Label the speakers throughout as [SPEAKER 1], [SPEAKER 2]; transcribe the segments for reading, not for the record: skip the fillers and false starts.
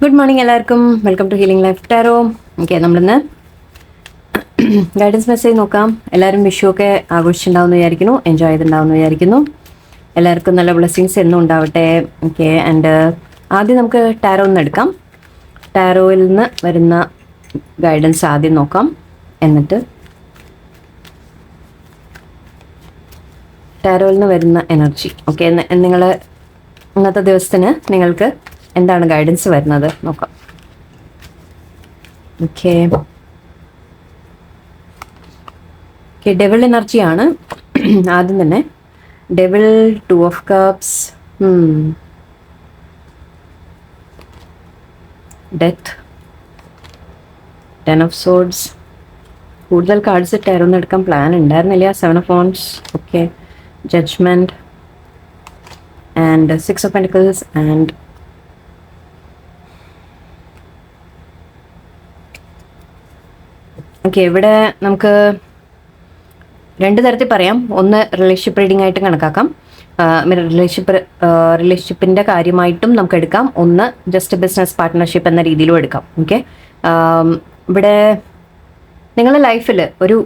[SPEAKER 1] Good morning എല്ലാവർക്കും. Welcome to healing life tarot. Okay, നമ്മളിന്ന് guidance message നോക്കാം. എല്ലാവരും വിഷു ഒക്കെ ആഘോഷിച്ചിട്ടുണ്ടാവുമെന്ന് വിചാരിക്കുന്നു, എൻജോയ് ചെയ്തിട്ടുണ്ടാവുമെന്ന് വിചാരിക്കുന്നു. എല്ലാവർക്കും നല്ല ബ്ലെസ്സിങ്സ് എന്നും ഉണ്ടാവട്ടെ. ഓക്കെ, ആൻഡ് ആദ്യം നമുക്ക് ടാരോ ഒന്ന് എടുക്കാം. ടാരോയിൽ നിന്ന് വരുന്ന ഗൈഡൻസ് ആദ്യം നോക്കാം. എന്നിട്ട് ടാരോയിൽ നിന്ന് വരുന്ന എനർജി. ഓക്കെ, നിങ്ങൾ ഇന്നത്തെ ദിവസത്തിന് നിങ്ങൾക്ക് എന്താണ് ഗൈഡൻസ് വരുന്നത് നോക്കാം. ഓക്കെ, ഡെവിൾ എനർജിയാണ് ആദ്യം തന്നെ. Devil, 2 of Cups, death, 10 of Swords. കൂടുതൽ കാർഡ്സ് ടാരോന്ന് എടുക്കാൻ പ്ലാൻ ഉണ്ടായിരുന്നില്ല. 7 of Wands. Okay, judgement and 6 of Pentacles and okay. ഇവിടെ നമുക്ക് രണ്ട് തരത്തിൽ പറയാം. ഒന്ന് റിലേഷൻഷിപ്പ് റീഡിംഗ് ആയിട്ട് കണക്കാക്കാം, റിലേഷൻഷിപ്പിൻ്റെ കാര്യമായിട്ടും നമുക്ക് എടുക്കാം. ഒന്ന് ജസ്റ്റ് ബിസിനസ് പാർട്ട്ണർഷിപ്പ് എന്ന രീതിയിലും എടുക്കാം. ഓക്കെ, ഇവിടെ നിങ്ങളുടെ ലൈഫിൽ ഒരു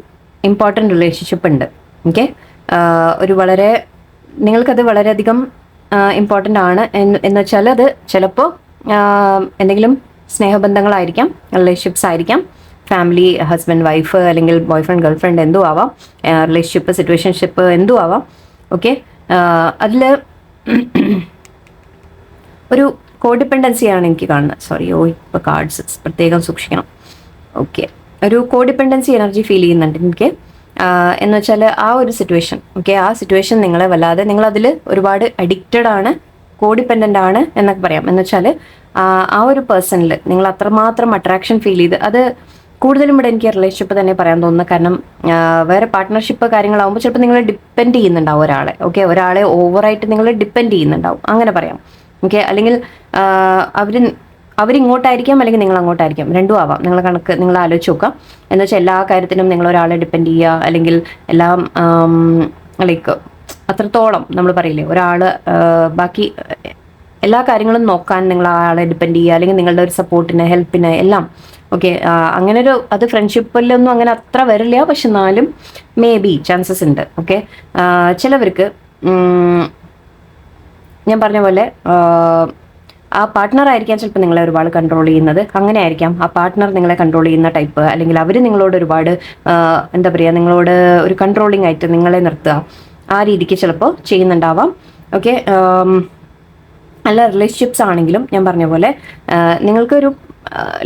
[SPEAKER 1] ഇമ്പോർട്ടൻ്റ് റിലേഷൻഷിപ്പ് ഉണ്ട്. ഓക്കെ, ഒരു നിങ്ങൾക്കത് വളരെയധികം ഇമ്പോർട്ടൻ്റ് ആണ് എന്ന് വെച്ചാൽ അത് ചിലപ്പോൾ എന്തെങ്കിലും സ്നേഹബന്ധങ്ങളായിരിക്കാം, റിലേഷൻഷിപ്സ് ആയിരിക്കാം, ഫാമിലി, ഹസ്ബൻഡ് വൈഫ്, അല്ലെങ്കിൽ ബോയ് ഫ്രണ്ട് ഗേൾ ഫ്രണ്ട്, എന്തും ആവാം, റിലേഷൻഷിപ്പ് സിറ്റുവേഷൻഷിപ്പ് എന്തും ആവാം. ഓക്കെ, അതിൽ ഒരു കോഡിപ്പെൻഡൻസിയാണ് എനിക്ക് കാണുന്നത്. സോറി, ഇപ്പോൾ കാർഡ്സ് പ്രത്യേകം സൂക്ഷിക്കണം. ഓക്കെ, ഒരു കോഡിപ്പെൻഡൻസി എനർജി ഫീൽ ചെയ്യുന്നുണ്ട് എനിക്ക്. എന്ന് വെച്ചാൽ ആ ഒരു സിറ്റുവേഷൻ, ഓക്കെ, ആ സിറ്റുവേഷൻ നിങ്ങളെ വല്ലാതെ, നിങ്ങളതിൽ ഒരുപാട് അഡിക്റ്റഡ് ആണ്, കോഡിപ്പെൻഡൻ്റ് ആണ് എന്നൊക്കെ പറയാം. എന്ന് വെച്ചാൽ ആ ഒരു പേഴ്സണിൽ നിങ്ങൾ അത്രമാത്രം അട്രാക്ഷൻ ഫീൽ ചെയ്ത്, അത് കൂടുതലും ഇവിടെ എനിക്ക് റിലേഷൻഷിപ്പ് തന്നെ പറയാൻ തോന്നുന്നു. കാരണം വേറെ പാർട്ട്ണർഷിപ്പ് കാര്യങ്ങളാകുമ്പോൾ ചിലപ്പോൾ നിങ്ങൾ ഡിപ്പെൻഡ് ചെയ്യുന്നുണ്ടാവും ഒരാളെ. ഓക്കെ, ഒരാളെ ഓവറായിട്ട് നിങ്ങൾ ഡിപ്പെൻഡ് ചെയ്യുന്നുണ്ടാവും, അങ്ങനെ പറയാം. ഓക്കെ, അല്ലെങ്കിൽ അവരിങ്ങോട്ടായിരിക്കാം, അല്ലെങ്കിൽ നിങ്ങൾ അങ്ങോട്ടായിരിക്കാം, രണ്ടും ആവാം. നിങ്ങൾ ആലോചിച്ച് നോക്കാം. എന്ന് വെച്ചാൽ എല്ലാ കാര്യത്തിനും നിങ്ങൾ ഒരാളെ ഡിപ്പെൻഡ് ചെയ്യുക, അല്ലെങ്കിൽ എല്ലാം ലൈക്ക് അത്രത്തോളം നമ്മൾ പറയില്ലേ, ഒരാൾ ബാക്കി എല്ലാ കാര്യങ്ങളും നോക്കാൻ നിങ്ങൾ ആളെ ഡിപ്പെൻഡ് ചെയ്യുക, അല്ലെങ്കിൽ നിങ്ങളുടെ ഒരു സപ്പോർട്ടിന്, ഹെൽപ്പിന് എല്ലാം. ഓക്കെ, അങ്ങനെ അത് ഫ്രണ്ട്ഷിപ്പിലൊന്നും അങ്ങനെ അത്ര വരില്ല, പക്ഷെ എന്നാലും മേ ബി ചാൻസസ് ഉണ്ട്. ഓക്കെ, ചിലവർക്ക് ഞാൻ പറഞ്ഞ പോലെ ആ പാർട്ട്ണർ ആയിരിക്കാം ചിലപ്പോൾ നിങ്ങളെ ഒരുപാട് കൺട്രോൾ ചെയ്യുന്നത്. അങ്ങനെ ആയിരിക്കാം ആ പാർട്ട്ണർ നിങ്ങളെ കൺട്രോൾ ചെയ്യുന്ന ടൈപ്പ്, അല്ലെങ്കിൽ അവർ നിങ്ങളോട് ഒരുപാട് എന്താ പറയുക, നിങ്ങളോട് ഒരു കൺട്രോളിങ് ആയിട്ട് നിങ്ങളെ നിർത്തുക, ആ രീതിക്ക് ചിലപ്പോൾ ചെയ്യുന്നുണ്ടാവാം. ഓക്കെ, നല്ല റിലേഷൻഷിപ്സ് ആണെങ്കിലും ഞാൻ പറഞ്ഞ പോലെ നിങ്ങൾക്കൊരു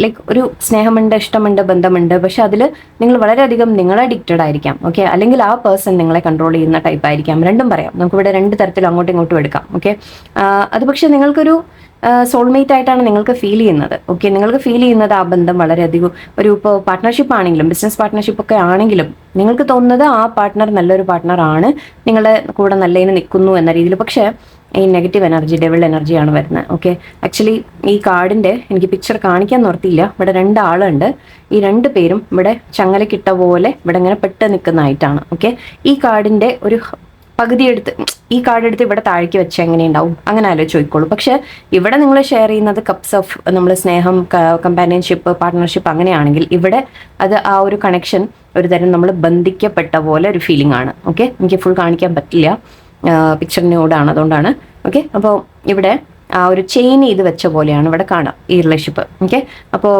[SPEAKER 1] ലൈക്ക് ഒരു സ്നേഹമുണ്ട്, ഇഷ്ടമുണ്ട്, ബന്ധമുണ്ട്, പക്ഷെ അതിൽ നിങ്ങൾ വളരെയധികം നിങ്ങൾ അഡിക്റ്റഡ് ആയിരിക്കാം. ഓക്കെ, അല്ലെങ്കിൽ ആ പേഴ്സൺ നിങ്ങളെ കൺട്രോൾ ചെയ്യുന്ന ടൈപ്പ് ആയിരിക്കാം. രണ്ടും പറയാം, നമുക്കിവിടെ രണ്ട് തരത്തിൽ അങ്ങോട്ടും ഇങ്ങോട്ടും എടുക്കാം. ഓക്കെ, അത് പക്ഷെ നിങ്ങൾക്കൊരു സോൾമേറ്റ് ആയിട്ടാണ് നിങ്ങൾക്ക് ഫീൽ ചെയ്യുന്നത്. ഓക്കെ, നിങ്ങൾക്ക് ഫീൽ ചെയ്യുന്നത് ആ ബന്ധം വളരെയധികം ഇപ്പോൾ പാർട്ട്ണർഷിപ്പ് ആണെങ്കിലും ബിസിനസ് പാർട്ട്ണർഷിപ്പ് ഒക്കെ ആണെങ്കിലും നിങ്ങൾക്ക് തോന്നുന്നത് ആ പാർട്ട്ണർ നല്ലൊരു പാർട്ട്ണറാണ്, നിങ്ങളുടെ കൂടെ നല്ലതിന് നിൽക്കുന്നു എന്ന രീതിയിൽ. പക്ഷേ ഈ നെഗറ്റീവ് എനർജി, ഡെവിൾ എനർജിയാണ് വരുന്നത്. ഓക്കെ, ആക്ച്വലി ഈ കാർഡിൻ്റെ എനിക്ക് പിക്ചർ കാണിക്കാൻ നിർത്തിയില്ല. ഇവിടെ 2 ആളുണ്ട്. ഈ 2 പേരും ഇവിടെ ചങ്ങലക്കിട്ട പോലെ ഇവിടെ ഇങ്ങനെ പെട്ട് നിൽക്കുന്നതായിട്ടാണ്. ഓക്കെ, ഈ കാർഡിൻ്റെ ഒരു പകുതി എടുത്ത്, ഈ കാർഡ് എടുത്ത് ഇവിടെ താഴേക്ക് വെച്ച് എങ്ങനെയുണ്ടാവും, അങ്ങനെ ആലോചിച്ച് ചോദിക്കോളൂ. പക്ഷെ ഇവിടെ നിങ്ങൾ ഷെയർ ചെയ്യുന്നത് കപ്സ് ഓഫ് നമ്മൾ സ്നേഹം, കമ്പാനിയൻഷിപ്പ്, പാർട്ട്ണർഷിപ്പ് അങ്ങനെയാണെങ്കിൽ ഇവിടെ അത് ആ ഒരു കണക്ഷൻ ഒരു തരം നമ്മൾ ബന്ധിക്കപ്പെട്ട പോലെ ഒരു ഫീലിംഗ് ആണ്. ഓക്കെ, എനിക്ക് ഫുൾ കാണിക്കാൻ പറ്റില്ല, പിക്ചറിനോടാണ്, അതുകൊണ്ടാണ്. ഓക്കെ, അപ്പോൾ ഇവിടെ ആ ഒരു ചെയിൻ ചെയ്ത് വെച്ച പോലെയാണ് ഇവിടെ കാണാം ഈ റിലേഷൻഷിപ്പ്. ഓക്കെ, അപ്പോൾ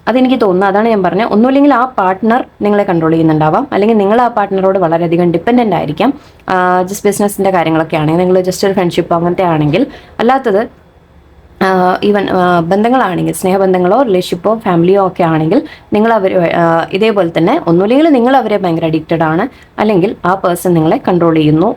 [SPEAKER 1] അതെനിക്ക് തോന്നുന്നു, അതാണ് ഞാൻ പറഞ്ഞത്. ഒന്നുമില്ലെങ്കിൽ ആ പാർട്ട്ണർ നിങ്ങളെ കൺട്രോൾ ചെയ്യുന്നുണ്ടാവാം, അല്ലെങ്കിൽ നിങ്ങൾ ആ പാർട്ട്ണറോട് വളരെയധികം ഡിപ്പെൻഡൻ്റ് ആയിരിക്കാം. ജസ്റ്റ് ബിസിനസ്സിൻ്റെ കാര്യങ്ങളൊക്കെ ആണെങ്കിൽ, നിങ്ങൾ ജസ്റ്റ് ഒരു ഫ്രണ്ട്ഷിപ്പ് അങ്ങനത്തെ ആണെങ്കിൽ, അല്ലാത്തത് ഈവൻ ബന്ധങ്ങളാണെങ്കിൽ, സ്നേഹബന്ധങ്ങളോ റിലേഷൻഷിപ്പോ ഫാമിലിയോ ഒക്കെ ആണെങ്കിൽ നിങ്ങൾ ഇതേപോലെ തന്നെ ഒന്നുമില്ലെങ്കിൽ നിങ്ങൾ അവരെ ഭയങ്കര അഡിക്റ്റഡ് ആണ്, അല്ലെങ്കിൽ ആ പേഴ്സൺ നിങ്ങളെ കൺട്രോൾ ചെയ്യുന്നു,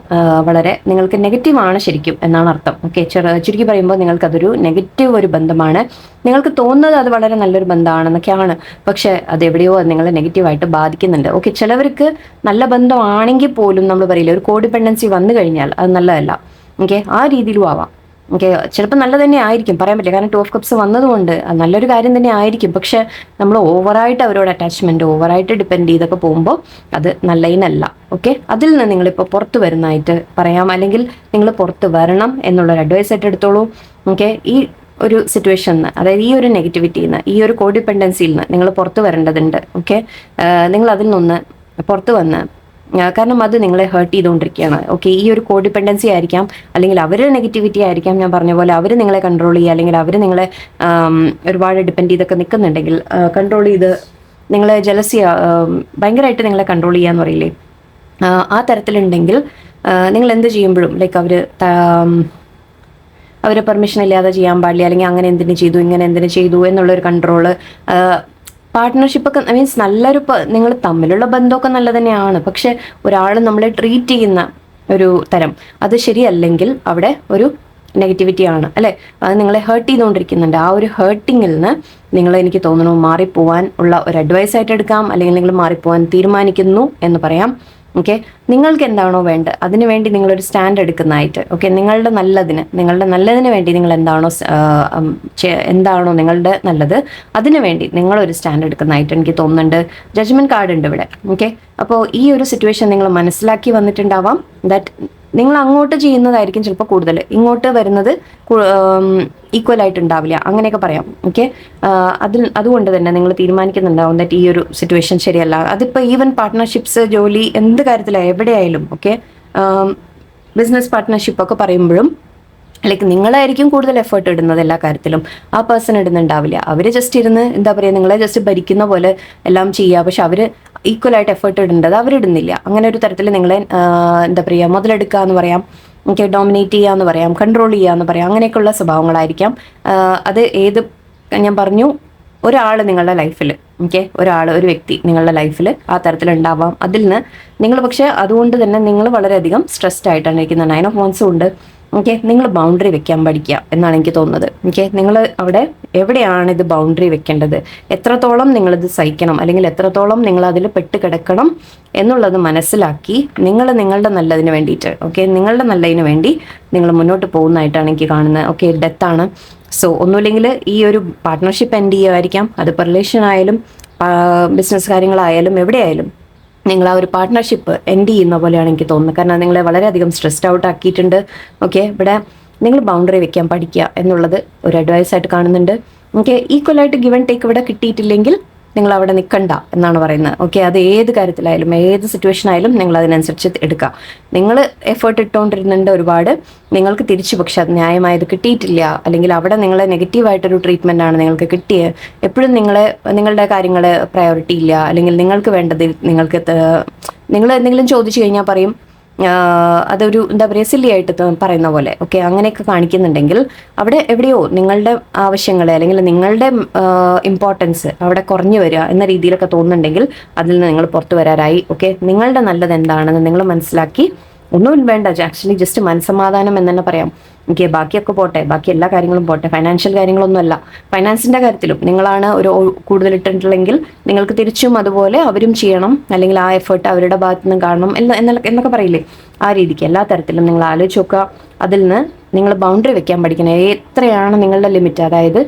[SPEAKER 1] വളരെ നിങ്ങൾക്ക് നെഗറ്റീവ് ആണ് ശരിക്കും എന്നാണ് അർത്ഥം. ഓക്കെ, ചുരുക്കി പറയുമ്പോൾ നിങ്ങൾക്കതൊരു നെഗറ്റീവ് ഒരു ബന്ധമാണ്. നിങ്ങൾക്ക് തോന്നുന്നത് അത് വളരെ നല്ലൊരു ബന്ധമാണെന്നൊക്കെയാണ്, പക്ഷേ അതെവിടെയോ അത് നിങ്ങളെ നെഗറ്റീവായിട്ട് ബാധിക്കുന്നുണ്ട്. ഓക്കെ, ചിലവർക്ക് നല്ല ബന്ധമാണെങ്കിൽ പോലും നമ്മൾ പറയില്ല, ഒരു കോഡിപ്പെൻഡൻസി വന്നു കഴിഞ്ഞാൽ അത് നല്ലതല്ല. ഓക്കെ, ആ രീതിയിലും ആവാം. ഓക്കെ, ചിലപ്പോൾ നല്ല തന്നെ ആയിരിക്കും, പറയാൻ പറ്റില്ല. കാരണം 2 of Cups വന്നതുകൊണ്ട് നല്ലൊരു കാര്യം തന്നെ ആയിരിക്കും. പക്ഷെ നമ്മൾ ഓവറായിട്ട് അവരോട് അറ്റാച്ച്മെൻറ്റ്, ഓവറായിട്ട് ഡിപ്പെൻഡ് ചെയ്തൊക്കെ പോകുമ്പോൾ അത് നല്ലതിനല്ല. ഓക്കെ, അതിൽ നിന്ന് നിങ്ങളിപ്പോൾ പുറത്ത് വരുന്നതായിട്ട് പറയാം, അല്ലെങ്കിൽ നിങ്ങൾ പുറത്ത് വരണം എന്നുള്ളൊരു അഡ്വൈസ് ആയിട്ട് എടുത്തോളൂ. ഓക്കെ, ഈ ഒരു സിറ്റുവേഷനിൽ നിന്ന്, അതായത് ഈ ഒരു നെഗറ്റിവിറ്റിയിൽ നിന്ന്, ഈ ഒരു കോഡിപ്പെൻഡൻസിയിൽ നിന്ന് നിങ്ങൾ പുറത്ത് വരേണ്ടതുണ്ട്. ഓക്കെ, നിങ്ങൾ അതിൽ നിന്ന് പുറത്ത് വന്ന്, കാരണം അത് നിങ്ങളെ ഹേർട്ട് ചെയ്തുകൊണ്ടിരിക്കുകയാണ്. ഓക്കെ, ഈ ഒരു കോഡിപ്പെൻഡൻസി ആയിരിക്കാം, അല്ലെങ്കിൽ അവരുടെ നെഗറ്റിവിറ്റി ആയിരിക്കാം. ഞാൻ പറഞ്ഞ പോലെ അവർ നിങ്ങളെ കൺട്രോൾ ചെയ്യുക, അല്ലെങ്കിൽ അവർ നിങ്ങളെ ഒരുപാട് ഡിപ്പെൻഡ് ചെയ്തൊക്കെ നിൽക്കുന്നുണ്ടെങ്കിൽ, കൺട്രോൾ ചെയ്ത് നിങ്ങളെ ജലസി ഭയങ്കരമായിട്ട് നിങ്ങളെ കൺട്രോൾ ചെയ്യാന്ന് പറയില്ലേ, ആ തരത്തിലുണ്ടെങ്കിൽ നിങ്ങൾ എന്ത് ചെയ്യുമ്പോഴും ലൈക്ക് അവരെ പെർമിഷൻ ഇല്ലാതെ ചെയ്യാൻ പാടില്ല, അല്ലെങ്കിൽ അങ്ങനെ എന്തിനു ചെയ്തു, ഇങ്ങനെ എന്തിനു ചെയ്തു എന്നുള്ളൊരു കൺട്രോള്. പാർട്ട്ണർഷിപ്പൊക്കെ മീൻസ് നല്ലൊരു നിങ്ങൾ തമ്മിലുള്ള ബന്ധമൊക്കെ നല്ല തന്നെയാണ്, പക്ഷെ ഒരാൾ നമ്മളെ ട്രീറ്റ് ചെയ്യുന്ന ഒരു തരം അത് ശരിയല്ലെങ്കിൽ അവിടെ ഒരു നെഗറ്റിവിറ്റി ആണ് അല്ലേ, അത് നിങ്ങളെ ഹേർട്ട് ചെയ്തുകൊണ്ടിരിക്കുന്നുണ്ട്. ആ ഒരു ഹേർട്ടിങ്ങിൽ നിന്ന് നിങ്ങൾ, എനിക്ക് തോന്നുന്നു, മാറിപ്പോവാൻ ഉള്ള ഒരു അഡ്വൈസ് ആയിട്ട് എടുക്കാം, അല്ലെങ്കിൽ നിങ്ങൾ മാറിപ്പോവാൻ തീരുമാനിക്കുന്നു എന്ന് പറയാം. ഓക്കെ, നിങ്ങൾക്ക് എന്താണോ വേണ്ടത് അതിന് വേണ്ടി നിങ്ങളൊരു സ്റ്റാൻഡ് എടുക്കുന്നതായിട്ട്, ഓക്കെ, നിങ്ങളുടെ നല്ലതിന് വേണ്ടി നിങ്ങൾ എന്താണോ നിങ്ങളുടെ നല്ലത് അതിന് വേണ്ടി നിങ്ങളൊരു സ്റ്റാൻഡ് എടുക്കുന്നതായിട്ട് എനിക്ക് തോന്നുന്നുണ്ട്. ജഡ്ജ്മെന്റ് കാർഡ് ഉണ്ട് ഇവിടെ. ഓക്കെ, അപ്പോൾ ഈ ഒരു സിറ്റുവേഷൻ നിങ്ങൾ മനസ്സിലാക്കി വന്നിട്ടുണ്ടാവാം. ദാറ്റ് നിങ്ങൾ അങ്ങോട്ട് ചെയ്യുന്നതായിരിക്കും ചിലപ്പോൾ കൂടുതൽ, ഇങ്ങോട്ട് വരുന്നത് ഈക്വൽ ആയിട്ടുണ്ടാവില്ല, അങ്ങനെയൊക്കെ പറയാം. ഓക്കെ, അതുകൊണ്ട് തന്നെ നിങ്ങൾ തീരുമാനിക്കുന്നുണ്ടാവും ദാറ്റ് ഈ ഒരു സിറ്റുവേഷൻ ശരിയല്ല. അതിപ്പോൾ ഈവൻ പാർട്ട്ണർഷിപ്സ്, ജോലി, എന്ത് കാര്യത്തിലായാലും എവിടെയായാലും, ഓക്കെ, ബിസിനസ് പാർട്ട്ണർഷിപ്പ് ഒക്കെ പറയുമ്പോഴും ലൈക്ക് നിങ്ങളായിരിക്കും കൂടുതൽ എഫേർട്ട് ഇടുന്നത് എല്ലാ കാര്യത്തിലും, ആ പേഴ്സൺ ഇടുന്നുണ്ടാവില്ല. അവർ ജസ്റ്റ് ഇരുന്ന് എന്താ പറയുക, നിങ്ങളെ ജസ്റ്റ് ഭരിക്കുന്ന പോലെ എല്ലാം ചെയ്യുക, പക്ഷെ അവർ ഈക്വലായിട്ട് എഫേർട്ട് ഇടേണ്ടത് അവരിടുന്നില്ല. അങ്ങനെ ഒരു തരത്തിൽ നിങ്ങളെ എന്താ പറയുക, മുതലെടുക്കുക എന്ന് പറയാം, ഓക്കെ, ഡോമിനേറ്റ് ചെയ്യുക എന്ന് പറയാം, കൺട്രോൾ ചെയ്യുക എന്ന് പറയാം, അങ്ങനെയൊക്കെയുള്ള സ്വഭാവങ്ങളായിരിക്കാം. അത് ഞാൻ പറഞ്ഞു, ഒരാൾ നിങ്ങളുടെ ലൈഫിൽ, ഓക്കെ, ഒരു വ്യക്തി നിങ്ങളുടെ ലൈഫിൽ ആ തരത്തിലുണ്ടാവാം. അതിൽ നിന്ന് നിങ്ങൾ, പക്ഷേ അതുകൊണ്ട് തന്നെ നിങ്ങൾ വളരെയധികം സ്ട്രെസ്ഡ് ആയിട്ടാണ് ഇരിക്കുന്നത്. 9 of Wands ഉണ്ട്. ഓക്കെ, നിങ്ങൾ ബൗണ്ടറി വെക്കാൻ പഠിക്കുക എന്നാണ് എനിക്ക് തോന്നുന്നത്. ഓക്കെ, നിങ്ങൾ അവിടെ എവിടെയാണ് ഇത് ബൗണ്ടറി വെക്കേണ്ടത്, എത്രത്തോളം നിങ്ങളിത് സഹിക്കണം, അല്ലെങ്കിൽ എത്രത്തോളം നിങ്ങൾ അതിൽ പെട്ട് കിടക്കണം എന്നുള്ളത് മനസ്സിലാക്കി നിങ്ങളുടെ നല്ലതിന് വേണ്ടിയിട്ട്, ഓക്കെ, നിങ്ങളുടെ നല്ലതിന് വേണ്ടി നിങ്ങൾ മുന്നോട്ട് പോകുന്നതായിട്ടാണ് എനിക്ക് കാണുന്നത്. ഓക്കെ, ഡെത്താണ്. സോ ഒന്നുമില്ലെങ്കിൽ ഈ ഒരു പാർട്ട്ണർഷിപ്പ് എൻഡ് ചെയ്യുമായിരിക്കാം, അതിപ്പോൾ റിലേഷൻ ആയാലും ബിസിനസ് കാര്യങ്ങളായാലും എവിടെയായാലും നിങ്ങൾ ആ ഒരു പാർട്ട്ണർഷിപ്പ് എൻഡ് ചെയ്യുന്ന പോലെയാണ് എനിക്ക് തോന്നുന്നത്. കാരണം നിങ്ങളെ വളരെയധികം സ്ട്രെസ്ഡ് ഔട്ട് ആക്കിയിട്ടുണ്ട്. ഓക്കെ, ഇവിടെ നിങ്ങൾ ബൗണ്ടറി വെക്കാൻ പഠിക്കുക എന്നുള്ളത് ഒരു അഡ്വൈസ് ആയിട്ട് കാണുന്നുണ്ട്. ഓക്കെ, ഈക്വലായിട്ട് ഗിവ് ആൻഡ് ടേക്ക് ഇവിടെ കിട്ടിയിട്ടില്ലെങ്കിൽ നിങ്ങൾ അവിടെ നിൽക്കണ്ട എന്നാണ് പറയുന്നത്. ഓക്കെ, അത് ഏത് കാര്യത്തിലായാലും ഏത് സിറ്റുവേഷൻ ആയാലും നിങ്ങൾ അതിനനുസരിച്ച് എടുക്കുക. നിങ്ങൾ എഫേർട്ട് ഇട്ടുകൊണ്ടിരുന്നുണ്ട് ഒരുപാട്, നിങ്ങൾക്ക് തിരിച്ചു പക്ഷെ അത് ന്യായമായത് കിട്ടിയിട്ടില്ല, അല്ലെങ്കിൽ അവിടെ നിങ്ങളെ നെഗറ്റീവായിട്ടൊരു ട്രീറ്റ്മെൻ്റ് ആണ് നിങ്ങൾക്ക് കിട്ടിയത്, എപ്പോഴും നിങ്ങളുടെ കാര്യങ്ങൾ പ്രയോറിറ്റി ഇല്ല, അല്ലെങ്കിൽ നിങ്ങൾക്ക് വേണ്ടത് നിങ്ങൾ എന്തെങ്കിലും ചോദിച്ചു കഴിഞ്ഞാൽ പറയും അതൊരു എന്താ പറയുക സില്ലി ആയിട്ട് പറയുന്ന പോലെ. ഓക്കെ, അങ്ങനെയൊക്കെ കാണിക്കുന്നുണ്ടെങ്കിൽ അവിടെ എവിടെയോ നിങ്ങളുടെ ആവശ്യങ്ങൾ അല്ലെങ്കിൽ നിങ്ങളുടെ ഇമ്പോർട്ടൻസ് അവിടെ കുറഞ്ഞു വരിക എന്ന രീതിയിലൊക്കെ തോന്നുന്നുണ്ടെങ്കിൽ അതിൽ നിന്ന് നിങ്ങൾ പുറത്തു വരാറായി. ഓക്കെ, നിങ്ങളുടെ നല്ലത് എന്താണെന്ന് നിങ്ങൾ മനസ്സിലാക്കി, ഒന്നും വേണ്ട, ആക്ച്വലി ജസ്റ്റ് മനസ്സമാധാനം എന്ന് തന്നെ പറയാം. ഓക്കെ, ബാക്കിയൊക്കെ പോട്ടെ, ബാക്കി എല്ലാ കാര്യങ്ങളും പോട്ടെ, ഫൈനാൻഷ്യൽ കാര്യങ്ങളൊന്നും അല്ല, ഫൈനാൻസിൻ്റെ കാര്യത്തിലും നിങ്ങളാണ് ഒരു കൂടുതൽ ഇട്ടിട്ടുണ്ടെങ്കിൽ നിങ്ങൾക്ക് തിരിച്ചും അതുപോലെ അവരും ചെയ്യണം, അല്ലെങ്കിൽ ആ എഫേർട്ട് അവരുടെ ഭാഗത്തു നിന്ന് കാണണം എന്നൊക്കെ പറയില്ലേ, ആ രീതിക്ക് എല്ലാ തരത്തിലും നിങ്ങൾ ആലോചിച്ച് നോക്കുക. അതിൽ നിന്ന് നിങ്ങൾ ബൗണ്ടറി വെക്കാൻ പഠിക്കണം. എത്രയാണ് നിങ്ങളുടെ ലിമിറ്റ്, അതായത്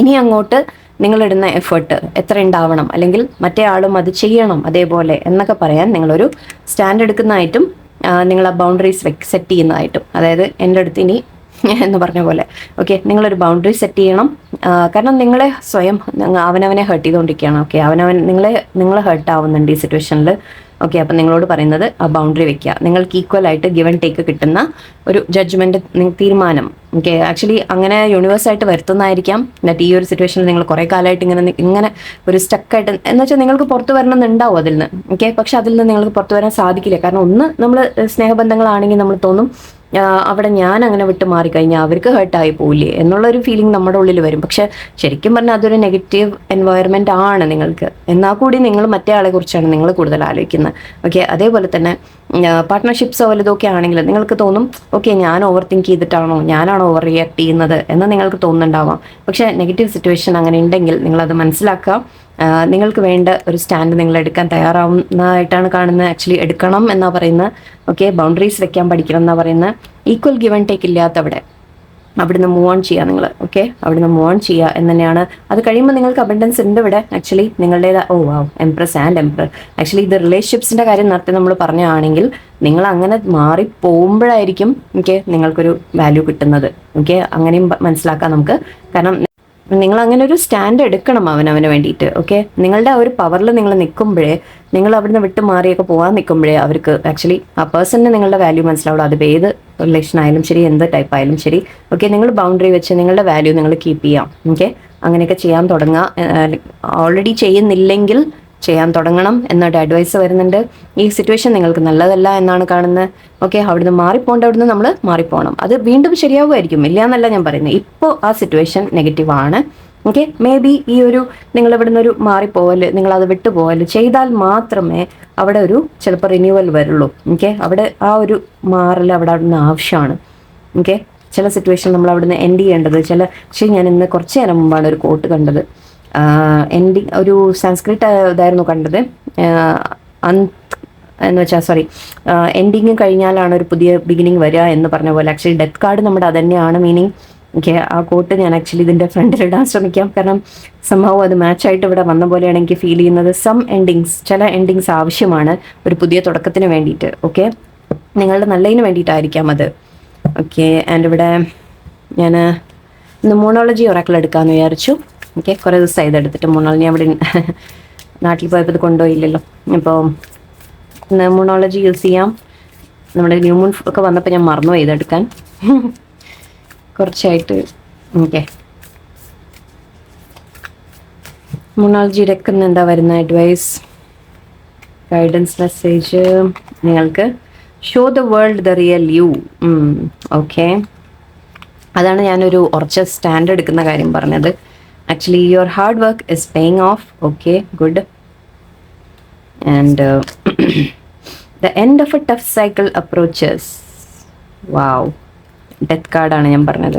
[SPEAKER 1] ഇനി അങ്ങോട്ട് നിങ്ങളിടുന്ന എഫേർട്ട് എത്ര ഉണ്ടാവണം, അല്ലെങ്കിൽ മറ്റേ ആളും അത് ചെയ്യണം അതേപോലെ എന്നൊക്കെ പറയാൻ നിങ്ങളൊരു സ്റ്റാൻഡ് എടുക്കുന്നതായിട്ടും നിങ്ങൾ ആ ബൗണ്ടറീസ് സെറ്റ് ചെയ്യുന്നതായിട്ടും, അതായത് എൻ്റെ അടുത്ത് ഇനി എന്ന് പറഞ്ഞ പോലെ. ഓക്കെ, നിങ്ങളൊരു ബൗണ്ടറി സെറ്റ് ചെയ്യണം. കാരണം നിങ്ങളെ സ്വയം അവനവനെ ഹേർട്ട് ചെയ്തുകൊണ്ടിരിക്കുകയാണ്. ഓക്കെ, നിങ്ങളെ ഹേർട്ട് ആവുന്നുണ്ട് ഈ സിറ്റുവേഷനിൽ. ഓക്കെ, അപ്പം നിങ്ങളോട് പറയുന്നത് ആ ബൗണ്ടറി വെക്കുക. നിങ്ങൾക്ക് ഈക്വലായിട്ട് ഗിവ് ആൻഡ് ടേക്ക് കിട്ടുന്ന ഒരു ജഡ്ജ്മെൻറ്റ് തീരുമാനം. ഓക്കെ, ആക്ച്വലി അങ്ങനെ യൂണിവേഴ്സായിട്ട് വരുത്തുന്നതായിരിക്കാം. എന്നിട്ട് ഈ ഒരു സിറ്റുവേഷനിൽ നിങ്ങൾ കുറേ കാലമായിട്ട് ഇങ്ങനെ ഒരു സ്റ്റക്കായിട്ട്, എന്ന് വെച്ചാൽ നിങ്ങൾക്ക് പുറത്ത് വരണമെന്നുണ്ടാവും അതിൽ നിന്ന്. ഓക്കെ, പക്ഷെ അതിൽ നിന്ന് നിങ്ങൾക്ക് പുറത്ത് വരാൻ സാധിക്കില്ല. കാരണം ഒന്ന്, നമ്മൾ സ്നേഹബന്ധങ്ങളാണെങ്കിൽ നമ്മൾ തോന്നും അവിടെ ഞാൻ അങ്ങനെ വിട്ട് മാറിക്കഴിഞ്ഞാൽ അവർക്ക് ഹേർട്ടായി പോവില്ലേ എന്നുള്ളൊരു ഫീലിംഗ് നമ്മുടെ ഉള്ളിൽ വരും. പക്ഷെ ശരിക്കും പറഞ്ഞാൽ അതൊരു നെഗറ്റീവ് എൻവയറമെൻ്റ് ആണ് നിങ്ങൾക്ക്. എന്നാൽ കൂടി നിങ്ങൾ മറ്റേ ആളെ കുറിച്ചാണ് നിങ്ങൾ കൂടുതൽ ആലോചിക്കുന്നത്. ഓക്കെ, അതേപോലെ തന്നെ പാർട്ട്ണർഷിപ്സോ വലുതൊക്കെ ആണെങ്കിൽ നിങ്ങൾക്ക് തോന്നും ഓക്കെ ഞാൻ ഓവർ തിങ്ക് ചെയ്തിട്ടാണോ, ഞാനാണോ ഓവർ റിയാക്ട് ചെയ്യുന്നത് എന്ന് നിങ്ങൾക്ക് തോന്നുന്നുണ്ടാവാം. പക്ഷേ നെഗറ്റീവ് സിറ്റുവേഷൻ അങ്ങനെ ഉണ്ടെങ്കിൽ നിങ്ങളത് മനസ്സിലാക്കുക. നിങ്ങൾക്ക് വേണ്ട ഒരു സ്റ്റാൻഡ് നിങ്ങൾ എടുക്കാൻ തയ്യാറാവുന്നതായിട്ടാണ് കാണുന്നത്. ആക്ച്വലി എടുക്കണം എന്നാ പറയുന്നത്. ഓക്കെ, ബൗണ്ടറീസ് വെക്കാൻ പഠിക്കണം എന്നാ പറയുന്നത്. ഈക്വൽ ഗിവ് ആൻഡ് ടേക്ക് ഇല്ലാത്തവിടെ അവിടുന്ന് മൂവ് ഓൺ ചെയ്യുക നിങ്ങൾ. ഓക്കെ, അവിടുന്ന് മൂവ് ഓൺ ചെയ്യുക എന്ന് തന്നെയാണ്. അത് കഴിയുമ്പോൾ നിങ്ങൾക്ക് അബണ്ടൻസ് ഉണ്ട് ഇവിടെ. ആക്ച്വലി നിങ്ങളുടേത് എംപ്രസ് ആൻഡ് എംപ്രർ. ആക്ച്വലി ഇത് റിലേഷൻഷിപ്സിൻ്റെ കാര്യം നേരത്തെ നമ്മൾ പറഞ്ഞാണെങ്കിൽ നിങ്ങൾ അങ്ങനെ മാറി പോകുമ്പോഴായിരിക്കും ഓക്കെ നിങ്ങൾക്കൊരു വാല്യൂ കിട്ടുന്നത്. ഓക്കെ, അങ്ങനെയും മനസ്സിലാക്കാം നമുക്ക്. കാരണം നിങ്ങൾ അങ്ങനെ ഒരു സ്റ്റാൻഡ് എടുക്കണം അവനവന് വേണ്ടിയിട്ട്. ഓക്കെ, നിങ്ങളുടെ ആ ഒരു പവറിൽ നിങ്ങൾ നിൽക്കുമ്പോഴേ, നിങ്ങൾ അവിടുന്ന് വിട്ട് മാറിയൊക്കെ പോകാൻ നിൽക്കുമ്പോഴേ അവർക്ക് ആക്ച്വലി ആ പേഴ്സണിന് നിങ്ങളുടെ വാല്യൂ മനസ്സിലാവുള്ളൂ. അത് ഏത് റിലേഷൻ ആയാലും ശരി, എന്ത് ടൈപ്പ് ആയാലും ശരി. ഓക്കെ, നിങ്ങൾ ബൗണ്ടറി വെച്ച് നിങ്ങളുടെ വാല്യൂ നിങ്ങൾ കീപ്പ് ചെയ്യാം. ഓക്കെ, അങ്ങനെയൊക്കെ ചെയ്യാൻ തുടങ്ങുക. ഓൾറെഡി ചെയ്യുന്നില്ലെങ്കിൽ ചെയ്യാൻ തുടങ്ങണം എന്നൊരു അഡ്വൈസ് വരുന്നുണ്ട്. ഈ സിറ്റുവേഷൻ നിങ്ങൾക്ക് നല്ലതല്ല എന്നാണ് കാണുന്നത്. ഓക്കെ, അവിടുന്ന് മാറിപ്പോണ്ട, അവിടുന്ന് നമ്മൾ മാറിപ്പോകണം. അത് വീണ്ടും ശരിയാവുമായിരിക്കും, ഇല്ല എന്നല്ല ഞാൻ പറയുന്നത്. ഇപ്പോൾ ആ സിറ്റുവേഷൻ നെഗറ്റീവ് ആണ്. ഓക്കെ, മേ ബി ഈ ഒരു നിങ്ങൾ ഇവിടുന്ന് ഒരു മാറിപ്പോവല്, നിങ്ങൾ അത് വിട്ടുപോകല് ചെയ്താൽ മാത്രമേ അവിടെ ഒരു ചിലപ്പോൾ റിന്യൂവൽ വരുള്ളൂ. ഓക്കെ, അവിടെ ആ ഒരു മാറൽ അവിടെ അവിടുന്ന് ആവശ്യമാണ്. ഓക്കെ, ചില സിറ്റുവേഷൻ നമ്മൾ അവിടുന്ന് എൻഡ് ചെയ്യേണ്ടത് പക്ഷേ ഞാൻ ഇന്ന് കുറച്ച് നേരം മുമ്പാണ് ഒരു കോട്ട് കണ്ടത്. എൻഡിങ് ഒരു സംസ്കൃത ഇതായിരുന്നു കണ്ടത്. എന്ന് വെച്ചാൽ എൻഡിങ് കഴിഞ്ഞാലാണ് ഒരു പുതിയ ബിഗിനിങ് വരിക എന്ന് പറഞ്ഞ പോലെ. ആക്ച്വലി ഡെത്ത് കാർഡ് നമ്മുടെ അത് തന്നെയാണ് മീനിങ്. ഓക്കെ, ആ കോട്ട് ഞാൻ ആക്ച്വലി ഇതിൻ്റെ ഫ്രണ്ടിൽ ഇടാൻ ശ്രമിക്കാം. കാരണം സംഭവം അത് മാച്ചായിട്ട് ഇവിടെ വന്ന പോലെയാണ് എനിക്ക് ഫീൽ ചെയ്യുന്നത്. ചില എൻഡിങ്സ് ആവശ്യമാണ് ഒരു പുതിയ തുടക്കത്തിന് വേണ്ടിയിട്ട്. ഓക്കെ, നിങ്ങളുടെ നല്ലതിന് വേണ്ടിയിട്ടായിരിക്കാം അത്. ഓക്കെ, ആൻഡ് ഇവിടെ ഞാൻ ഇന്ന് മോണോളജി ഒറാക്കിൾ എടുക്കാമെന്ന് വിചാരിച്ചു. ഓക്കെ, കുറേ ദിവസമായി ഇതെടുത്തിട്ട്. മോണോളജി അവിടെ നാട്ടിൽ പോയപ്പോൾ ഇത് കൊണ്ടുപോയില്ലല്ലോ. അപ്പോൾ മോണോളജി യൂസ് ചെയ്യാം. നമ്മുടെ ന്യൂ മൂൺ ഒക്കെ വന്നപ്പോൾ ഞാൻ മറന്നുപോയി ഇതെടുക്കാൻ കുറച്ചായിട്ട്. ഓക്കെ, മോണോളജി എടുക്കുന്ന എന്താ വരുന്ന അഡ്വൈസ്, ഗൈഡൻസ് മെസ്സേജ് നിങ്ങൾക്ക് show the world the real U. Okay, അതാണ് ഞാനൊരു ഉറച്ച സ്റ്റാൻഡ് എടുക്കുന്ന കാര്യം പറഞ്ഞത്. Actually, your hard work is paying off. Okay, good. And the end of a tough cycle approaches. Wow. Death card ആണ് ഞാൻ പറഞ്ഞത്.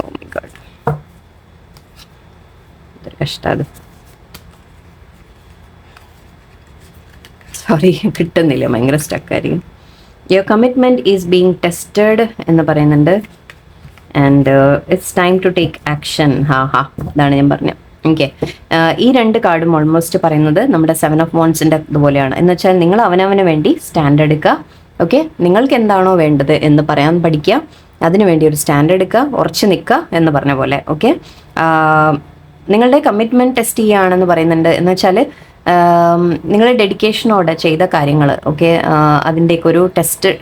[SPEAKER 1] Oh my god. ഇതൊരു കഷ്ടമാണ്. സോറി, കിട്ടുന്നില്ല, ഭയങ്കര സ്റ്റക്കായിരിക്കും. Your commitment is being tested എന്ന് പറയുന്നുണ്ട്. And it's time to take action. ഇതാണ് ഞാൻ പറഞ്ഞത്. ഓക്കെ, ഈ രണ്ട് കാർഡും ഓൾമോസ്റ്റ് പറയുന്നത് നമ്മുടെ 7 of Wandsന്റെ ഇതുപോലെയാണ്. എന്ന് വെച്ചാൽ നിങ്ങൾ അവനവന് വേണ്ടി സ്റ്റാൻഡ് എടുക്കുക. ഓക്കെ, നിങ്ങൾക്ക് എന്താണോ വേണ്ടത് എന്ന് പറയാൻ പഠിക്കുക. അതിനുവേണ്ടി ഒരു സ്റ്റാൻഡ് എടുക്കുക, ഉറച്ചു നിൽക്കുക എന്ന് പറഞ്ഞ പോലെ. ഓക്കെ, നിങ്ങളുടെ കമ്മിറ്റ്മെൻറ്റ് ടെസ്റ്റ് ചെയ്യുകയാണെന്ന് പറയുന്നുണ്ട്. എന്ന് വെച്ചാൽ നിങ്ങൾ ഡെഡിക്കേഷനോടെ ചെയ്ത കാര്യങ്ങൾ. ഓക്കെ, അതിൻ്റെയൊക്കെ ഒരു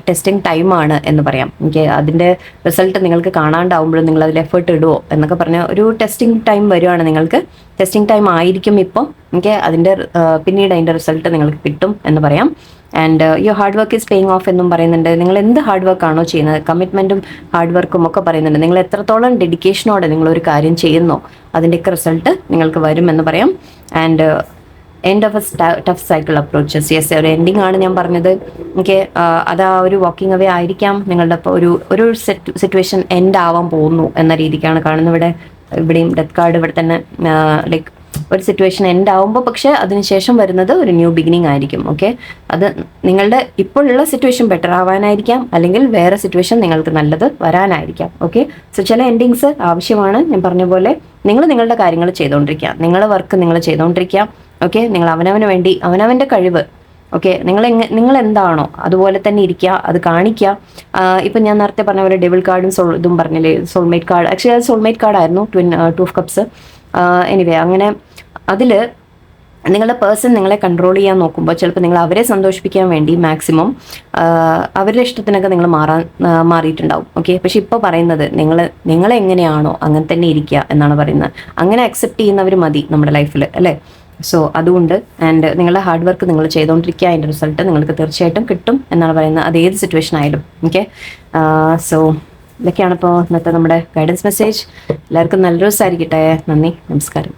[SPEAKER 1] ടെസ്റ്റിംഗ് ടൈമാണ് എന്ന് പറയാം. ഓക്കെ, അതിൻ്റെ റിസൾട്ട് നിങ്ങൾക്ക് കാണാണ്ടാവുമ്പോഴും നിങ്ങൾ അതിൽ എഫേർട്ട് ഇടുമോ എന്നൊക്കെ പറഞ്ഞ ഒരു ടെസ്റ്റിംഗ് ടൈം വരുവാണ്. നിങ്ങൾക്ക് ടെസ്റ്റിംഗ് ടൈം ആയിരിക്കും ഇപ്പോൾ. ഓക്കെ, പിന്നീട് അതിൻ്റെ റിസൾട്ട് നിങ്ങൾക്ക് കിട്ടും എന്ന് പറയാം. And your hard work is paying of എന്നും പറയുന്നുണ്ട്. നിങ്ങൾ എന്ത് ഹാർഡ് വർക്കാണോ ചെയ്യുന്നത്, കമ്മിറ്റ്മെൻറ്റും ഹാർഡ് വർക്കും ഒക്കെ പറയുന്നുണ്ട്. നിങ്ങൾ എത്രത്തോളം ഡെഡിക്കേഷനോടെ നിങ്ങളൊരു കാര്യം ചെയ്യുന്നോ അതിൻ്റെയൊക്കെ റിസൾട്ട് നിങ്ങൾക്ക് വരും എന്ന് പറയാം. And end of A tough cycle approaches. Yes, ഒരു എൻഡിങ് ആണ് ഞാൻ പറഞ്ഞത്. ഓക്കെ, അത് ആ ഒരു വാക്കിംഗ് അവേ ആയിരിക്കാം. നിങ്ങളുടെ ഇപ്പോൾ ഒരു സിറ്റുവേഷൻ എൻഡ് ആവാൻ പോകുന്നു എന്ന രീതിക്കാണ് കാണുന്നത്. ഇവിടെയും ഡെത്ത് കാർഡ് ഇവിടെ തന്നെ ലൈക്ക് ഒരു സിറ്റുവേഷൻ എൻഡ് ആവുമ്പോൾ, പക്ഷേ അതിനുശേഷം വരുന്നത് ഒരു ന്യൂ ബിഗിനിങ് ആയിരിക്കും. ഓക്കെ, അത് നിങ്ങളുടെ ഇപ്പോഴുള്ള സിറ്റുവേഷൻ ബെറ്റർ ആവാനായിരിക്കാം, അല്ലെങ്കിൽ വേറെ സിറ്റുവേഷൻ നിങ്ങൾക്ക് നല്ലത് വരാനായിരിക്കാം. ഓക്കെ, സോ ചില എൻഡിങ്സ് ആവശ്യമാണ്. ഞാൻ പറഞ്ഞ പോലെ നിങ്ങളുടെ കാര്യങ്ങൾ ചെയ്തുകൊണ്ടിരിക്കുക, നിങ്ങളുടെ വർക്ക് നിങ്ങൾ ചെയ്തുകൊണ്ടിരിക്കുക. ഓക്കെ, നിങ്ങൾ അവനവന് വേണ്ടി അവനവൻ്റെ കഴിവ്. ഓക്കെ, നിങ്ങൾ എന്താണോ അതുപോലെ തന്നെ ഇരിക്കുക, അത് കാണിക്കുക. ഇപ്പം ഞാൻ നേരത്തെ പറഞ്ഞ പോലെ ഡെവിൾ കാർഡും ഇതും പറഞ്ഞില്ലേ, സോൾമേറ്റ് കാർഡ്. ആക്ച്വലി അത് സോൾമേറ്റ് കാർഡായിരുന്നു, 2 of Cups. എനിവേ, അങ്ങനെ അതിൽ നിങ്ങളുടെ പേഴ്സൺ നിങ്ങളെ കൺട്രോൾ ചെയ്യാൻ നോക്കുമ്പോൾ ചിലപ്പോൾ നിങ്ങൾ അവരെ സന്തോഷിപ്പിക്കാൻ വേണ്ടി മാക്സിമം അവരുടെ ഇഷ്ടത്തിനൊക്കെ നിങ്ങൾ മാറിയിട്ടുണ്ടാവും. ഓക്കെ, പക്ഷെ ഇപ്പോൾ പറയുന്നത് നിങ്ങളെങ്ങനെയാണോ അങ്ങനെ തന്നെ ഇരിക്കുക എന്നാണ് പറയുന്നത്. അങ്ങനെ അക്സെപ്റ്റ് ചെയ്യുന്നവർ മതി നമ്മുടെ ലൈഫിൽ, അല്ലേ? സോ അതുകൊണ്ട് ആൻഡ് നിങ്ങളുടെ ഹാർഡ് വർക്ക് നിങ്ങൾ ചെയ്തുകൊണ്ടിരിക്കുക, അതിൻ്റെ റിസൾട്ട് നിങ്ങൾക്ക് തീർച്ചയായിട്ടും കിട്ടും എന്നാണ് പറയുന്നത്, അത് ഏത് സിറ്റുവേഷൻ ആയാലും. ഓക്കെ, സോ ഇതൊക്കെയാണ് ഇപ്പോൾ ഇന്നത്തെ നമ്മുടെ ഗൈഡൻസ് മെസ്സേജ്. എല്ലാവർക്കും നല്ലൊരു ദിവസമായിരിക്കട്ടെ. നന്ദി, നമസ്കാരം.